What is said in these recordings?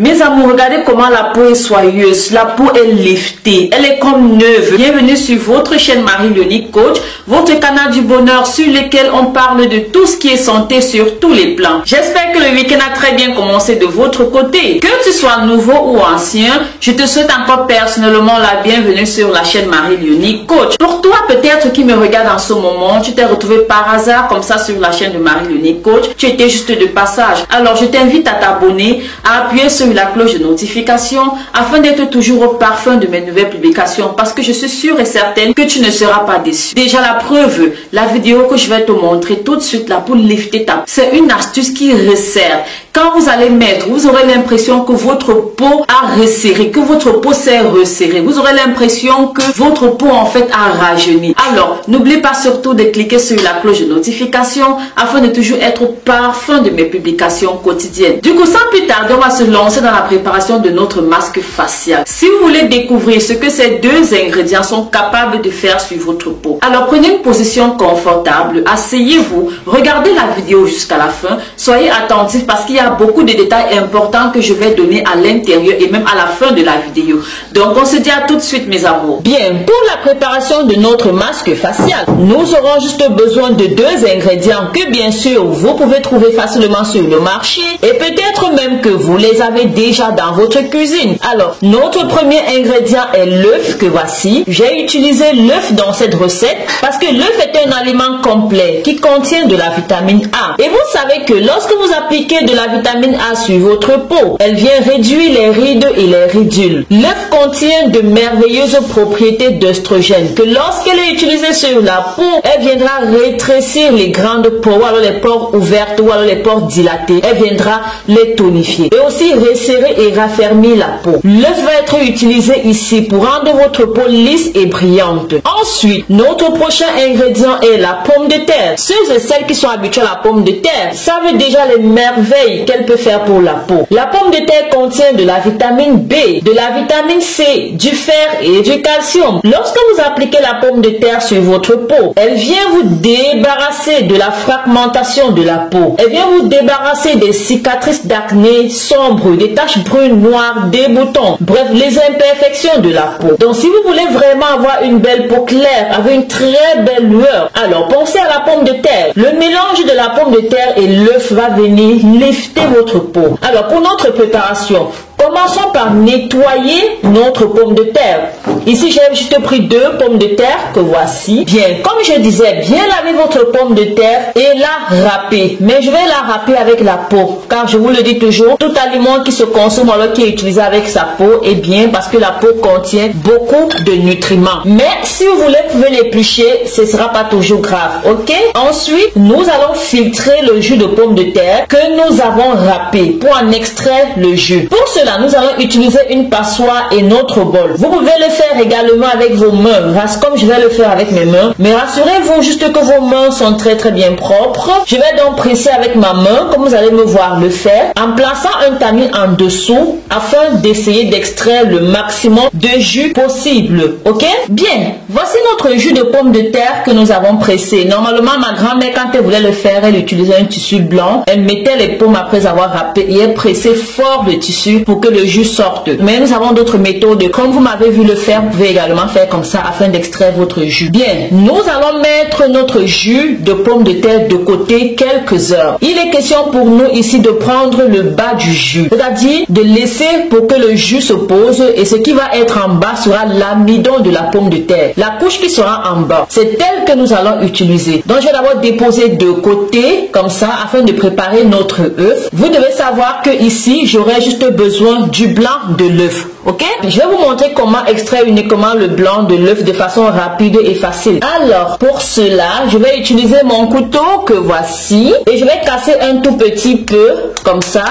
Mes amours, regardez comment la peau est soyeuse, la peau est liftée, elle est comme neuve. Bienvenue sur votre chaîne Marie-Léonie Coach, votre canal du bonheur sur lequel on parle de tout ce qui est santé sur tous les plans. J'espère que le week-end a très bien commencé de votre côté. Que tu sois nouveau ou ancien, je te souhaite encore personnellement la bienvenue sur la chaîne Marie-Léonie Coach. Pour toi peut-être qui me regarde en ce moment, tu t'es retrouvé par hasard comme ça sur la chaîne de Marie-Léonie Coach, tu étais juste de passage. Alors je t'invite à t'abonner, à appuyer sur la cloche de notification afin d'être toujours au parfum de mes nouvelles publications parce que je suis sûre et certaine que tu ne seras pas déçu. Déjà la preuve, la vidéo que je vais te montrer tout de suite là pour lifter ta peau, c'est une astuce qui resserre. Quand vous allez mettre, vous aurez l'impression que votre peau a resserré, que votre peau s'est resserrée. Vous aurez l'impression que votre peau en fait a rajeuni. Alors, n'oubliez pas surtout de cliquer sur la cloche de notification afin de toujours être au parfum de mes publications quotidiennes. Du coup, sans plus tarder, on va se lancer dans la préparation de notre masque facial. Si vous voulez découvrir ce que ces deux ingrédients sont capables de faire sur votre peau, alors prenez une position confortable, asseyez-vous, regardez la vidéo jusqu'à la fin, soyez attentifs parce qu'il y a beaucoup de détails importants que je vais donner à l'intérieur et même à la fin de la vidéo. Donc on se dit à tout de suite mes amours. Bien, pour la préparation de notre masque facial, nous aurons juste besoin de deux ingrédients que bien sûr vous pouvez trouver facilement sur le marché et peut-être même que vous les avez déjà dans votre cuisine. Alors, notre premier ingrédient est l'œuf que voici. J'ai utilisé l'œuf dans cette recette parce que l'œuf est un aliment complet qui contient de la vitamine A. Et vous savez que lorsque vous appliquez de la vitamine A sur votre peau, elle vient réduire les rides et les ridules. L'œuf contient de merveilleuses propriétés d'œstrogène que lorsqu'elle est utilisée sur la peau, elle viendra rétrécir les grandes pores ou alors les pores ouvertes ou alors les pores dilatés. Elle viendra les tonifier et aussi resserrer et raffermir la peau. L'œuf va être utilisé ici pour rendre votre peau lisse et brillante. Ensuite, notre prochain ingrédient est la pomme de terre. Ceux et celles qui sont habitués à la pomme de terre savent déjà les merveilles qu'elle peut faire pour la peau. La pomme de terre contient de la vitamine B, de la vitamine C, du fer et du calcium. Lorsque vous appliquez la pomme de terre sur votre peau, elle vient vous débarrasser de la fragmentation de la peau. Elle vient vous débarrasser des cicatrices d'acné sombres, des taches brunes, noires, des boutons, bref, les imperfections de la peau. Donc si vous voulez vraiment avoir une belle peau claire, avec une très belle lueur, alors pensez à la pomme de terre. Le mélange de la pomme de terre et l'œuf va venir lifter votre peau. Alors pour notre préparation, commençons par nettoyer notre pomme de terre. Ici, j'ai juste pris deux pommes de terre que voici. Bien, comme je disais, bien laver votre pomme de terre et la râper. Mais je vais la râper avec la peau. Car je vous le dis toujours, tout aliment qui se consomme alors qui est utilisé avec sa peau est bien parce que la peau contient beaucoup de nutriments. Mais si vous voulez, vous pouvez l'éplucher, ce ne sera pas toujours grave. Ok? Ensuite, nous allons filtrer le jus de pomme de terre que nous avons râpé pour en extraire le jus. Pour cela, nous allons utiliser une passoire et notre bol. Vous pouvez le faire également avec vos mains, comme je vais le faire avec mes mains. Mais rassurez-vous juste que vos mains sont très bien propres. Je vais donc presser avec ma main, comme vous allez me voir le faire, en plaçant un tamis en dessous, afin d'essayer d'extraire le maximum de jus possible. Ok? Bien, voici notre jus de pomme de terre que nous avons pressé. Normalement, ma grand-mère, quand elle voulait le faire, elle utilisait un tissu blanc. Elle mettait les pommes après avoir râpé et elle pressait fort le tissu pour que le jus sorte. Mais nous avons d'autres méthodes. Comme vous m'avez vu le faire, vous pouvez également faire comme ça afin d'extraire votre jus. Bien, nous allons mettre notre jus de pomme de terre de côté quelques heures. Il est question pour nous ici de prendre le bas du jus, c'est-à-dire de laisser pour que le jus se pose et ce qui va être en bas sera l'amidon de la pomme de terre. La couche qui sera en bas, c'est elle que nous allons utiliser. Donc je vais d'abord déposer de côté comme ça afin de préparer notre œuf. Vous devez savoir que ici j'aurai juste besoin du blanc de l'œuf. Ok? Je vais vous montrer comment extraire uniquement le blanc de l'œuf de façon rapide et facile. Alors, pour cela, je vais utiliser mon couteau que voici et je vais casser un tout petit peu comme ça.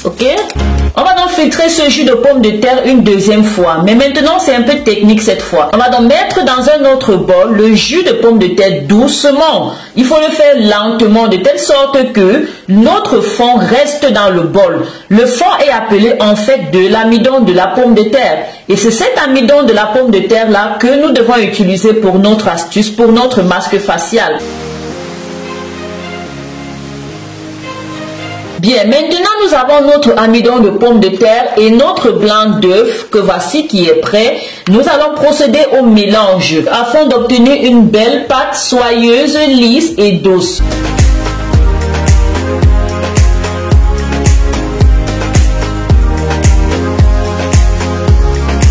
Ok? On va donc filtrer ce jus de pomme de terre une deuxième fois. Mais maintenant, c'est un peu technique cette fois. On va donc mettre dans un autre bol le jus de pomme de terre doucement. Il faut le faire lentement de telle sorte que notre fond reste dans le bol. Le fond est appelé en fait de l'amidon de la pomme de terre. Et c'est cet amidon de la pomme de terre là que nous devons utiliser pour notre astuce, pour notre masque facial. Bien, maintenant nous avons notre amidon de pomme de terre et notre blanc d'œuf que voici qui est prêt. Nous allons procéder au mélange afin d'obtenir une belle pâte soyeuse, lisse et douce.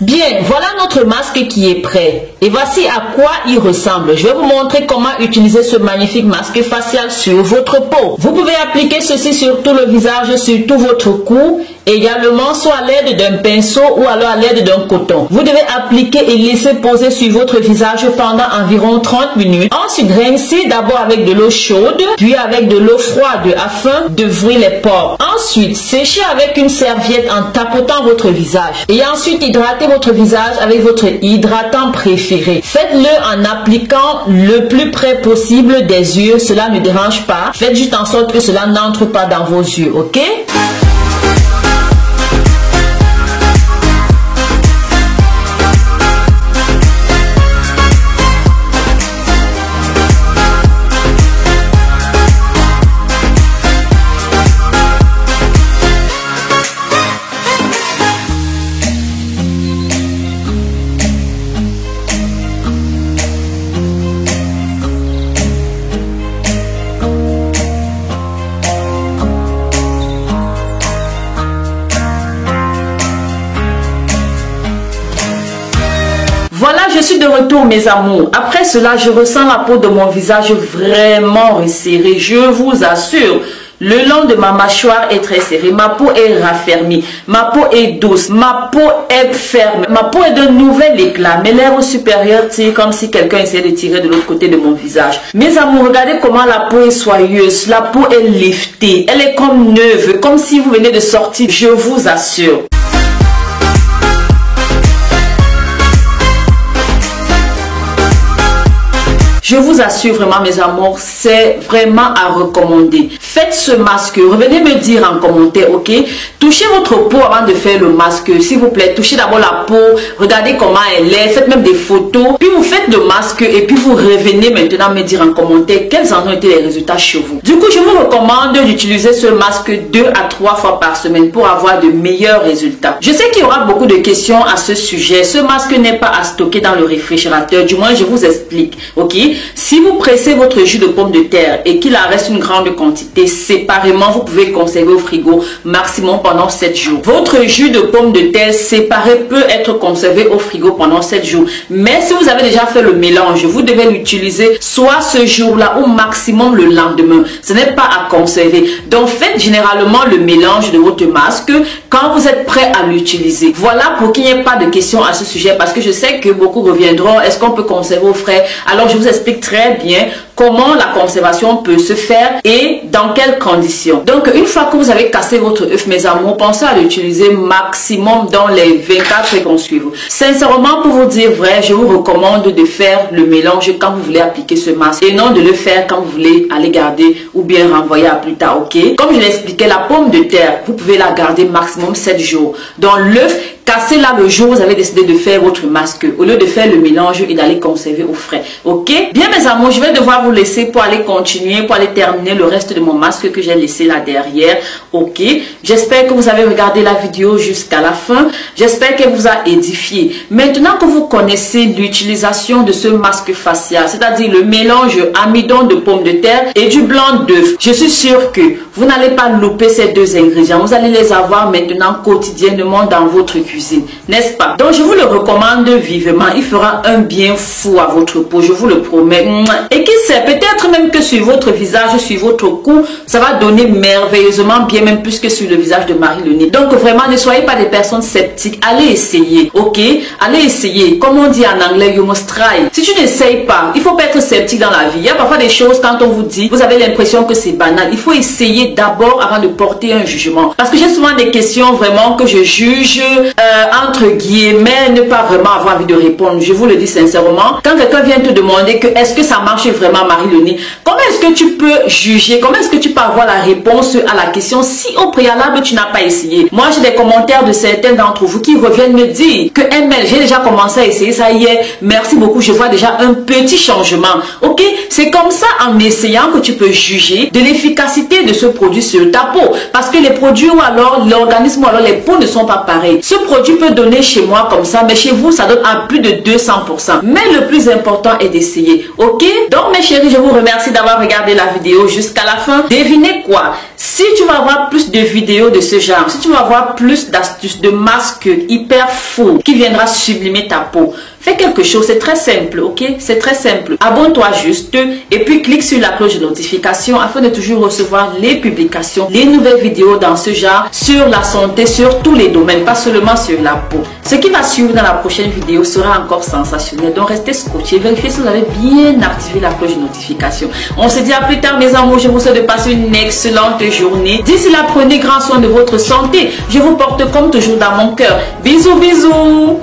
Bien, voilà notre masque qui est prêt. Et voici à quoi il ressemble. Je vais vous montrer comment utiliser ce magnifique masque facial sur votre peau. Vous pouvez appliquer ceci sur tout le visage, sur tout votre cou, également soit à l'aide d'un pinceau ou alors à l'aide d'un coton. Vous devez appliquer et laisser poser sur votre visage pendant environ 30 minutes. Ensuite, rincez d'abord avec de l'eau chaude, puis avec de l'eau froide afin d'ouvrir les pores. Ensuite, séchez avec une serviette en tapotant votre visage. Et ensuite, hydratez votre visage avec votre hydratant préféré. Faites-le en appliquant le plus près possible des yeux. Cela ne dérange pas. Faites juste en sorte que cela n'entre pas dans vos yeux, ok? Voilà, je suis de retour mes amours. Après cela, je ressens la peau de mon visage vraiment resserrée. Je vous assure, le long de ma mâchoire est très serré. Ma peau est raffermie. Ma peau est douce. Ma peau est ferme. Ma peau est d'un nouvel éclat. Mes lèvres supérieures tirent comme si quelqu'un essayait de tirer de l'autre côté de mon visage. Mes amours, regardez comment la peau est soyeuse. La peau est liftée. Elle est comme neuve, comme si vous venez de sortir. Je vous assure. Je vous assure vraiment mes amours, c'est vraiment à recommander. Faites ce masque, revenez me dire en commentaire, ok? Touchez votre peau avant de faire le masque, s'il vous plaît. Touchez d'abord la peau, regardez comment elle est, faites même des photos. Puis vous faites le masque et puis vous revenez maintenant me dire en commentaire quels en ont été les résultats chez vous. Du coup, je vous recommande d'utiliser ce masque 2 à 3 fois par semaine pour avoir de meilleurs résultats. Je sais qu'il y aura beaucoup de questions à ce sujet. Ce masque n'est pas à stocker dans le réfrigérateur, du moins je vous explique, ok? Si vous pressez votre jus de pomme de terre et qu'il en reste une grande quantité, séparément, vous pouvez conserver au frigo maximum pendant 7 jours. Votre jus de pomme de terre séparé peut être conservé au frigo pendant 7 jours. Mais si vous avez déjà fait le mélange, vous devez l'utiliser soit ce jour-là ou maximum le lendemain. Ce n'est pas à conserver. Donc faites généralement le mélange de votre masque quand vous êtes prêt à l'utiliser. Voilà pour qu'il n'y ait pas de questions à ce sujet parce que je sais que beaucoup reviendront. Est-ce qu'on peut conserver au frais? Alors je vous explique très bien comment la conservation peut se faire et dans quelles conditions. Donc une fois que vous avez cassé votre œuf mes amours, pensez à l'utiliser maximum dans les 24 heures qu'on suit. Sincèrement, pour vous dire vrai, je vous recommande de faire le mélange quand vous voulez appliquer ce masque et non de le faire quand vous voulez aller garder ou bien renvoyer à plus tard, ok? Comme je l'expliquais, la pomme de terre, vous pouvez la garder maximum 7 jours. Dans l'œuf, cassez là le jour où vous avez décidé de faire votre masque au lieu de faire le mélange et d'aller conserver au frais, ok? Bien mes amours, je vais devoir vous laisser pour aller continuer, pour aller terminer le reste de mon masque que j'ai laissé là derrière, ok? J'espère que vous avez regardé la vidéo jusqu'à la fin. J'espère qu'elle vous a édifié. Maintenant que vous connaissez l'utilisation de ce masque facial, c'est-à-dire le mélange amidon de pomme de terre et du blanc d'œuf, je suis sûre que vous n'allez pas louper ces deux ingrédients. Vous allez les avoir maintenant quotidiennement dans votre cuisine, n'est-ce pas? Donc je vous le recommande vivement. Il fera un bien fou à votre peau, je vous le promets. Et qui sait, peut-être même que sur votre visage, sur votre cou, ça va donner merveilleusement bien, même plus que sur le visage de Marie-Léonie. Donc vraiment, ne soyez pas des personnes sceptiques. Allez essayer, ok? Allez essayer. Comme on dit en anglais, you must try. Si tu n'essayes pas, il faut pas être sceptique dans la vie. Il y a parfois des choses, quand on vous dit, vous avez l'impression que c'est banal. Il faut essayer d'abord avant de porter un jugement. Parce que j'ai souvent des questions vraiment que je juge, entre guillemets, ne pas vraiment avoir envie de répondre. Je vous le dis sincèrement. Quand quelqu'un vient te demander que est-ce que ça marche vraiment, Marie-Léonie, comment est-ce que tu peux juger, comment est-ce que tu peux avoir la réponse à la question si au préalable tu n'as pas essayé? Moi, j'ai des commentaires de certains d'entre vous qui reviennent me dire que ML, j'ai déjà commencé à essayer ça hier, merci beaucoup, je vois déjà un petit changement. Ok, c'est comme ça en essayant que tu peux juger de l'efficacité de ce produit sur ta peau, parce que les produits ou alors l'organisme ou alors les peaux ne sont pas pareils. Ce produit peut donner chez moi comme ça, mais chez vous ça donne à plus de 200%. Mais le plus important est d'essayer. Ok, donc mes chéris, je vous remercie d'avoir regardé la vidéo jusqu'à la fin. Devinez quoi? Si tu vas avoir plus de vidéos de ce genre, si tu vas avoir plus d'astuces, de masques hyper fous qui viendra sublimer ta peau, fais quelque chose, c'est très simple, ok? C'est très simple. Abonne-toi juste et puis clique sur la cloche de notification afin de toujours recevoir les publications, les nouvelles vidéos dans ce genre, sur la santé, sur tous les domaines, pas seulement sur la peau. Ce qui va suivre dans la prochaine vidéo sera encore sensationnel. Donc restez scotchés, vérifiez si vous avez bien activé la cloche de notification. On se dit à plus tard mes amours, je vous souhaite de passer une excellente journée. D'ici là, prenez grand soin de votre santé. Je vous porte comme toujours dans mon cœur. Bisous, bisous.